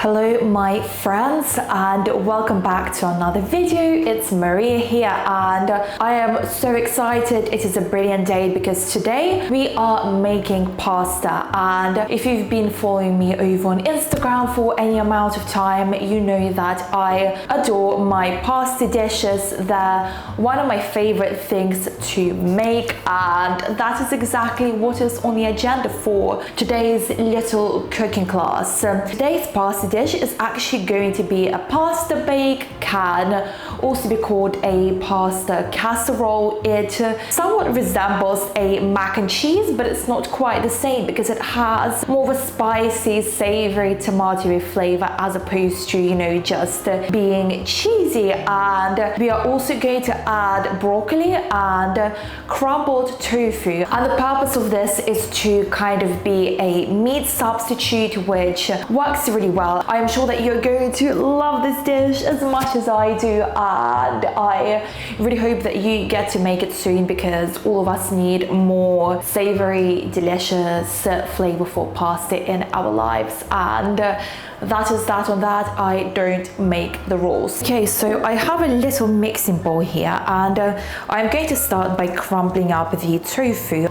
Hello my friends and welcome back to another video. It's Maria here and I am so excited. It is a brilliant day because today we are making pasta, and if you've been following me over on Instagram for any amount of time, you know that I adore my pasta dishes. They're one of my favorite things to make, and that is exactly what is on the agenda for today's little cooking class. Today's pasta dish is actually going to be a pasta bake, can also be called a pasta casserole. It somewhat resembles a mac and cheese, but it's not quite the same because it has more of a spicy, savory, tomatoey flavor as opposed to, just being cheesy. And we are also going to add broccoli and crumbled tofu. And the purpose of this is to kind of be a meat substitute, which works really well. I am sure that you're going to love this dish as much as I do, and I really hope that you get to make it soon because all of us need more savory, delicious, flavorful pasta in our lives. And that is that on that. I don't make the rules. Okay, so I have a little mixing bowl here, and I'm going to start by crumbling up the tofu.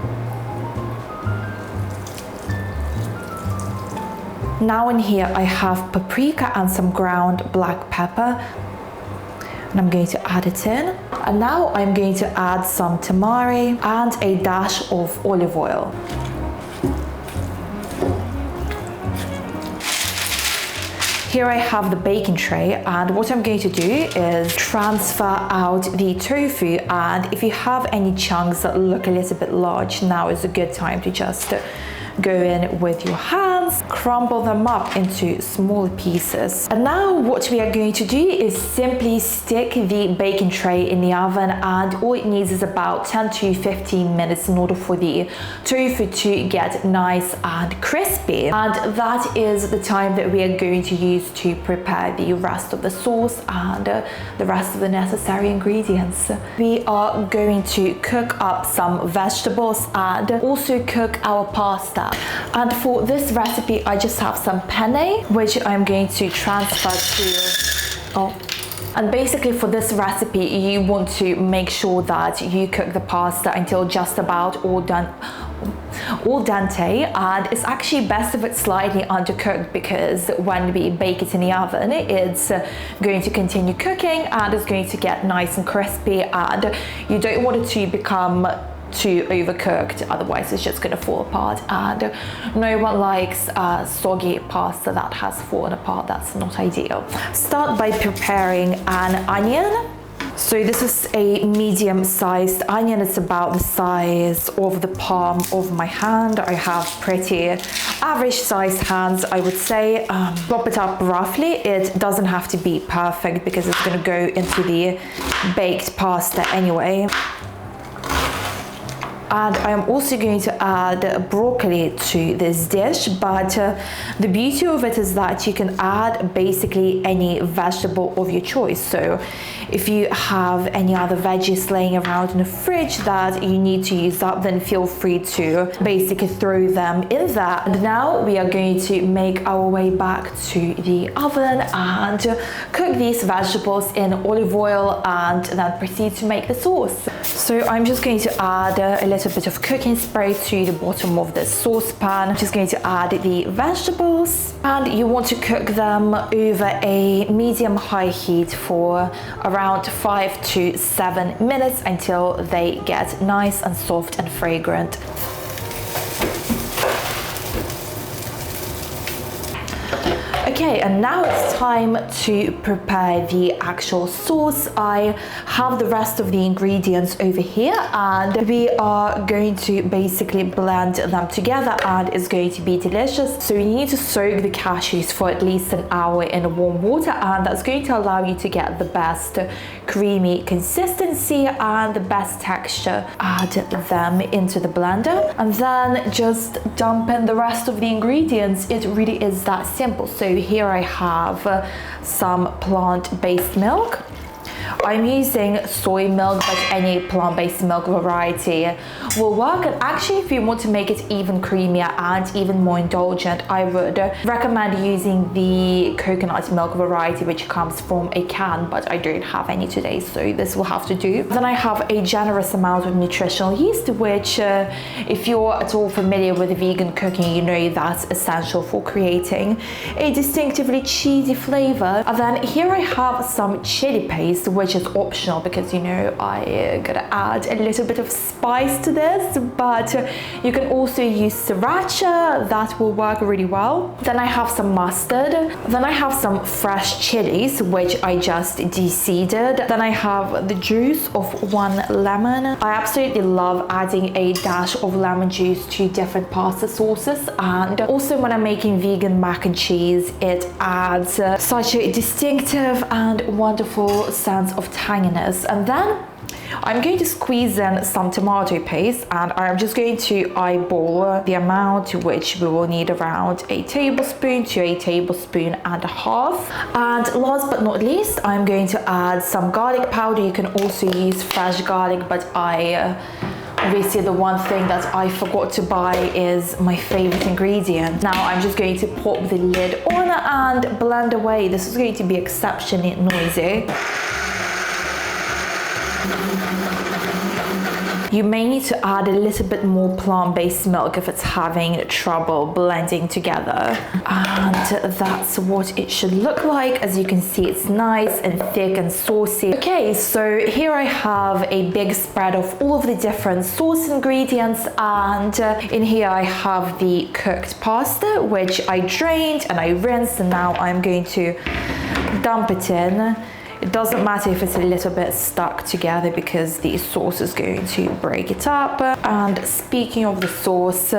Now in here I have paprika and some ground black pepper, and I'm going to add it in. And now I'm going to add some tamari and a dash of olive oil. Here I have the baking tray, and what I'm going to do is transfer out the tofu, and if you have any chunks that look a little bit large, now is a good time to just go in with your hands, crumble them up into small pieces. And now what we are going to do is simply stick the baking tray in the oven, and all it needs is about 10 to 15 minutes in order for the tofu to get nice and crispy. And that is the time that we are going to use to prepare the rest of the sauce and the rest of the necessary ingredients. We are going to cook up some vegetables and also cook our pasta. And for this recipe I just have some penne, which I'm going to transfer to And basically for this recipe you want to make sure that you cook the pasta until just about al dente, and it's actually best if it's slightly undercooked because when we bake it in the oven it's going to continue cooking and it's going to get nice and crispy, and you don't want it to become too overcooked, otherwise it's just going to fall apart, and no one likes soggy pasta that has fallen apart. That's not ideal. Start by preparing an onion. So this is a medium-sized onion. It's about the size of the palm of my hand. I have pretty average-sized hands, I would say. Chop it up roughly. It doesn't have to be perfect because it's going to go into the baked pasta anyway. And I'm also going to add broccoli to this dish, but the beauty of it is that you can add basically any vegetable of your choice. So if you have any other veggies laying around in the fridge that you need to use up, then feel free to basically throw them in there. And now we are going to make our way back to the oven and cook these vegetables in olive oil and then proceed to make the sauce. So I'm just going to add a little bit of cooking spray to the bottom of the saucepan. I'm just going to add the vegetables, and you want to cook them over a medium-high heat for around 5 to 7 minutes until they get nice and soft and fragrant. Okay, and now it's time to prepare the actual sauce. I have the rest of the ingredients over here, and we are going to basically blend them together, and it's going to be delicious. So you need to soak the cashews for at least an hour in warm water, and that's going to allow you to get the best creamy consistency and the best texture. Add them into the blender and then just dump in the rest of the ingredients. It really is that simple. So here I have some plant-based milk. I'm using soy milk, but any plant-based milk variety will work. And actually, if you want to make it even creamier and even more indulgent, I would recommend using the coconut milk variety, which comes from a can, but I don't have any today, so this will have to do. Then I have a generous amount of nutritional yeast, which if you're at all familiar with vegan cooking, you know that's essential for creating a distinctively cheesy flavor. And then here I have some chili paste, which is optional because, you know, I gotta add a little bit of spice to this, but you can also use sriracha, that will work really well. Then I have some mustard. Then I have some fresh chilies, which I just de-seeded. Then I have the juice of 1 lemon. I absolutely love adding a dash of lemon juice to different pasta sauces, and also when I'm making vegan mac and cheese, it adds such a distinctive and wonderful sense of tanginess. And then I'm going to squeeze in some tomato paste, and I'm just going to eyeball the amount, which we will need around a tablespoon to a tablespoon and a half. And last but not least, I'm going to add some garlic powder. You can also use fresh garlic, but obviously the one thing that I forgot to buy is my favorite ingredient. Now I'm just going to pop the lid on and blend away. This is going to be exceptionally noisy. You may need to add a little bit more plant-based milk if it's having trouble blending together. And that's what it should look like. As you can see, it's nice and thick and saucy. Okay, so here I have a big spread of all of the different sauce ingredients, and in here I have the cooked pasta, which I drained and I rinsed, and now I'm going to dump it in. It doesn't matter if it's a little bit stuck together because the sauce is going to break it up. And speaking of the sauce,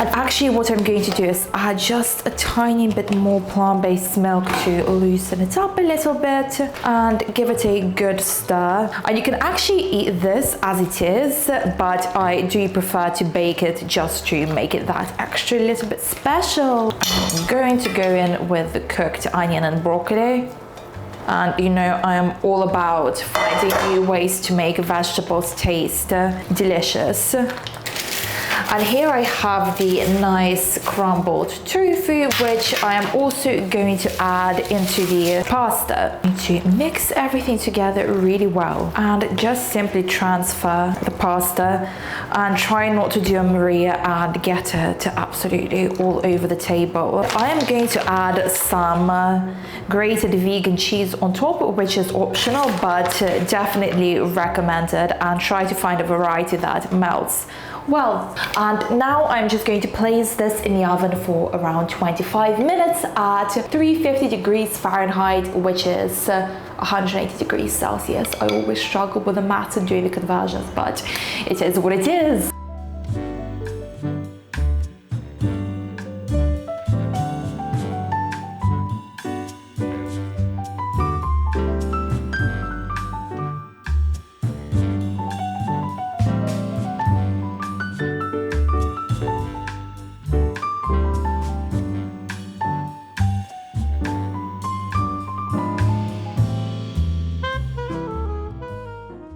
and actually what I'm going to do is add just a tiny bit more plant-based milk to loosen it up a little bit and give it a good stir. And you can actually eat this as it is, but I do prefer to bake it just to make it that extra little bit special. I'm going to go in with the cooked onion and broccoli. And you know, I am all about finding new ways to make vegetables taste delicious. And here I have the nice crumbled tofu, which I am also going to add into the pasta. To mix everything together really well and just simply transfer the pasta and try not to do a Maria and get it absolutely all over the table. I am going to add some grated vegan cheese on top, which is optional but definitely recommended, and try to find a variety that melts well. And now I'm just going to place this in the oven for around 25 minutes at 350 degrees Fahrenheit, which is 180 degrees Celsius. I always struggle with the maths and doing the conversions, but it is what it is.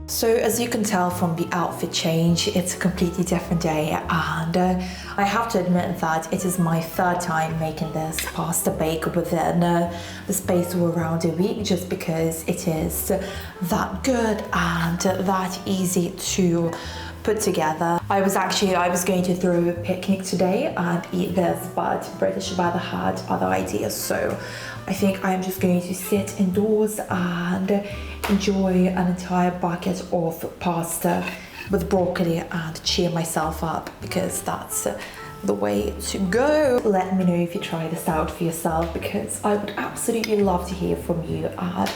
So as you can tell from the outfit change, it's a completely different day, and I have to admit that it is my third time making this pasta bake within the space of around a week, just because it is that good and that easy to put together. I was going to throw a picnic today and eat this, but British weather had other ideas, so I think I'm just going to sit indoors and enjoy an entire bucket of pasta with broccoli and cheer myself up, because that's the way to go. Let me know if you try this out for yourself, because I would absolutely love to hear from you. And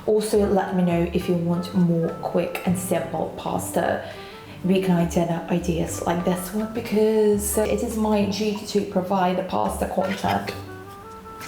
also let me know if you want more quick and simple pasta weeknight dinner ideas like this one, because it is my duty to provide the pasta content.